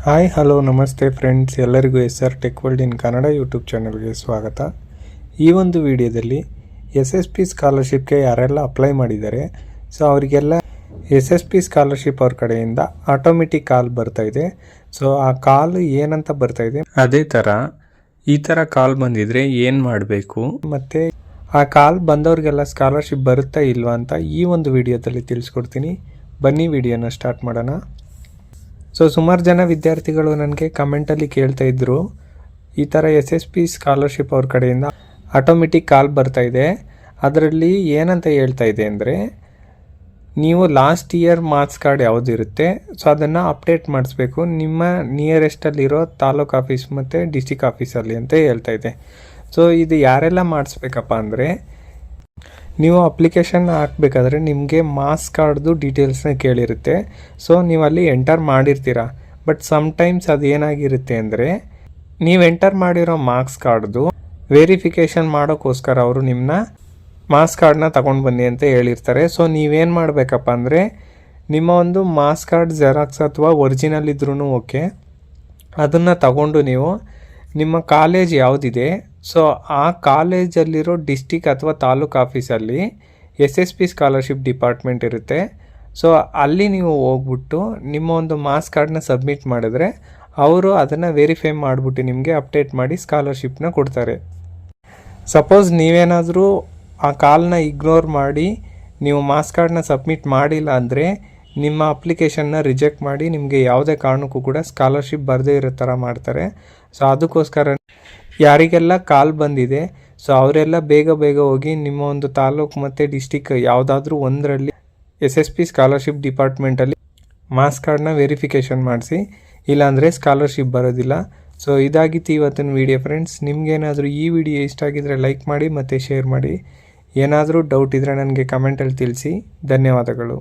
Hi hello ನಮಸ್ತೆ friends, ಎಲ್ಲರಿಗೂ SR tech world in Kannada YouTube ಚಾನಲ್ಗೆ ಸ್ವಾಗತ. ಈ ಒಂದು ವಿಡಿಯೋದಲ್ಲಿ SSP ಸ್ಕಾಲರ್ಶಿಪ್ಗೆ ಯಾರೆಲ್ಲ ಅಪ್ಲೈ ಮಾಡಿದ್ದಾರೆ, ಸೊ ಅವರಿಗೆಲ್ಲ SSP ಸ್ಕಾಲರ್ಶಿಪ್ ಅವ್ರ ಕಡೆಯಿಂದ ಆಟೋಮೆಟಿಕ್ ಕಾಲ್ ಬರ್ತಾ ಇದೆ. ಸೊ ಆ ಕಾಲ್ ಏನಂತ ಬರ್ತಾ ಇದೆ, ಅದೇ ಥರ ಈ ಥರ ಕಾಲ್ ಬಂದಿದ್ರೆ ಏನು ಮಾಡಬೇಕು ಮತ್ತು ಆ ಕಾಲ್ ಬಂದವ್ರಿಗೆಲ್ಲ ಸ್ಕಾಲರ್ಶಿಪ್ ಬರುತ್ತಾ ಇಲ್ವಾ ಅಂತ ಈ ಒಂದು ವಿಡಿಯೋದಲ್ಲಿ ತಿಳಿಸ್ಕೊಡ್ತೀನಿ. ಬನ್ನಿ ವಿಡಿಯೋನ ಸ್ಟಾರ್ಟ್ ಮಾಡೋಣ. ಸೊ ಸುಮಾರು ಜನ ವಿದ್ಯಾರ್ಥಿಗಳು ನನಗೆ ಕಮೆಂಟಲ್ಲಿ ಕೇಳ್ತಾ ಇದ್ದರು, ಈ ಥರ SSP ಸ್ಕಾಲರ್ಶಿಪ್ ಅವ್ರ ಕಡೆಯಿಂದ ಆಟೋಮೆಟಿಕ್ ಕಾಲ್ ಬರ್ತಾ ಇದೆ, ಅದರಲ್ಲಿ ಏನಂತ ಹೇಳ್ತಾ ಇದೆ ಅಂದರೆ ನೀವು ಲಾಸ್ಟ್ ಇಯರ್ ಮಾರ್ಕ್ಸ್ ಕಾರ್ಡ್ ಯಾವುದಿರುತ್ತೆ ಸೊ ಅದನ್ನು ಅಪ್ಡೇಟ್ ಮಾಡಿಸ್ಬೇಕು ನಿಮ್ಮ ನಿಯರೆಸ್ಟಲ್ಲಿರೋ ತಾಲೂಕು ಆಫೀಸ್ ಮತ್ತು ಡಿಸ್ಟಿಕ್ ಆಫೀಸಲ್ಲಿ ಅಂತ ಹೇಳ್ತಾ ಇದೆ. ಸೊ ಇದು ಯಾರೆಲ್ಲ ಮಾಡಿಸ್ಬೇಕಪ್ಪ ಅಂದರೆ, ನೀವು ಅಪ್ಲಿಕೇಶನ್ ಹಾಕಬೇಕಾದ್ರೆ ನಿಮಗೆ ಮಾರ್ಕ್ಸ್ ಕಾರ್ಡ್ದು ಡೀಟೇಲ್ಸ್ನ ಕೇಳಿರುತ್ತೆ. ಸೊ ನೀವು ಅಲ್ಲಿ ಎಂಟರ್ ಮಾಡಿರ್ತೀರ, ಬಟ್ ಸಮ್ಟೈಮ್ಸ್ ಅದು ಏನಾಗಿರುತ್ತೆ ಅಂದರೆ ನೀವು ಎಂಟರ್ ಮಾಡಿರೋ ಮಾರ್ಕ್ಸ್ ಕಾರ್ಡ್ದು ವೆರಿಫಿಕೇಷನ್ ಮಾಡೋಕ್ಕೋಸ್ಕರ ಅವರು ನಿಮ್ಮನ್ನ ಮಾರ್ಕ್ಸ್ ಕಾರ್ಡ್ನ ತಗೊಂಡು ಬನ್ನಿ ಅಂತ ಹೇಳಿರ್ತಾರೆ. ಸೊ ನೀವೇನು ಮಾಡಬೇಕಪ್ಪ ಅಂದರೆ ನಿಮ್ಮ ಒಂದು ಮಾರ್ಕ್ಸ್ ಕಾರ್ಡ್ ಜೆರಾಕ್ಸ್ ಅಥವಾ ಒರಿಜಿನಲ್ ಇದ್ರೂ ಓಕೆ, ಅದನ್ನು ತಗೊಂಡು ನೀವು ನಿಮ್ಮ ಕಾಲೇಜ್ ಯಾವುದಿದೆ ಸೊ ಆ ಕಾಲೇಜಲ್ಲಿರೋ ಡಿಸ್ಟಿಕ್ ಅಥವಾ ತಾಲೂಕು ಆಫೀಸಲ್ಲಿ SSP ಸ್ಕಾಲರ್ಶಿಪ್ ಡಿಪಾರ್ಟ್ಮೆಂಟ್ ಇರುತ್ತೆ. ಸೊ ಅಲ್ಲಿ ನೀವು ಹೋಗ್ಬಿಟ್ಟು ನಿಮ್ಮ ಒಂದು ಮಾರ್ಕ್ಸ್ ಕಾರ್ಡ್ನ ಸಬ್ಮಿಟ್ ಮಾಡಿದ್ರೆ ಅವರು ಅದನ್ನು ವೆರಿಫೈ ಮಾಡಿಬಿಟ್ಟು ನಿಮಗೆ ಅಪ್ಡೇಟ್ ಮಾಡಿ ಸ್ಕಾಲರ್ಶಿಪ್ನ ಕೊಡ್ತಾರೆ. ಸಪೋಸ್ ನೀವೇನಾದರೂ ಆ ಕಾಲ್ನ ಇಗ್ನೋರ್ ಮಾಡಿ ನೀವು ಮಾರ್ಕ್ಸ್ ಕಾರ್ಡ್ನ ಸಬ್ಮಿಟ್ ಮಾಡಿಲ್ಲ ಅಂದರೆ ನಿಮ್ಮ ಅಪ್ಲಿಕೇಶನ್ನ ರಿಜೆಕ್ಟ್ ಮಾಡಿ ನಿಮಗೆ ಯಾವುದೇ ಕಾರಣಕ್ಕೂ ಕೂಡ ಸ್ಕಾಲರ್ಶಿಪ್ ಬರದೇ ಇರೋ ಥರ ಮಾಡ್ತಾರೆ. ಸೊ ಅದಕ್ಕೋಸ್ಕರ ಯಾರಿಗೆಲ್ಲ ಕಾಲ್ ಬಂದಿದೆ ಸೊ ಅವರೆಲ್ಲ ಬೇಗ ಹೋಗಿ ನಿಮ್ಮ ಒಂದು ತಾಲೂಕು ಮತ್ತು ಡಿಸ್ಟಿಕ್ ಯಾವುದಾದ್ರೂ ಒಂದರಲ್ಲಿ SSP ಸ್ಕಾಲರ್ಶಿಪ್ ಡಿಪಾರ್ಟ್ಮೆಂಟಲ್ಲಿ ಮಾರ್ಕ್ಸ್ ಕಾರ್ಡ್ನ ವೆರಿಫಿಕೇಷನ್ ಮಾಡಿಸಿ, ಇಲ್ಲಾಂದರೆ ಸ್ಕಾಲರ್ಶಿಪ್ ಬರೋದಿಲ್ಲ. ಸೊ ಇದಾಗಿತ್ತು ಇವತ್ತಿನ ವಿಡಿಯೋ ಫ್ರೆಂಡ್ಸ್. ನಿಮಗೇನಾದರೂ ಈ ವಿಡಿಯೋ ಇಷ್ಟ ಆಗಿದ್ದರೆ ಲೈಕ್ ಮಾಡಿ ಮತ್ತು ಶೇರ್ ಮಾಡಿ. ಏನಾದರೂ ಡೌಟ್ ಇದ್ದರೆ ನನಗೆ ಕಮೆಂಟಲ್ಲಿ ತಿಳಿಸಿ. ಧನ್ಯವಾದಗಳು.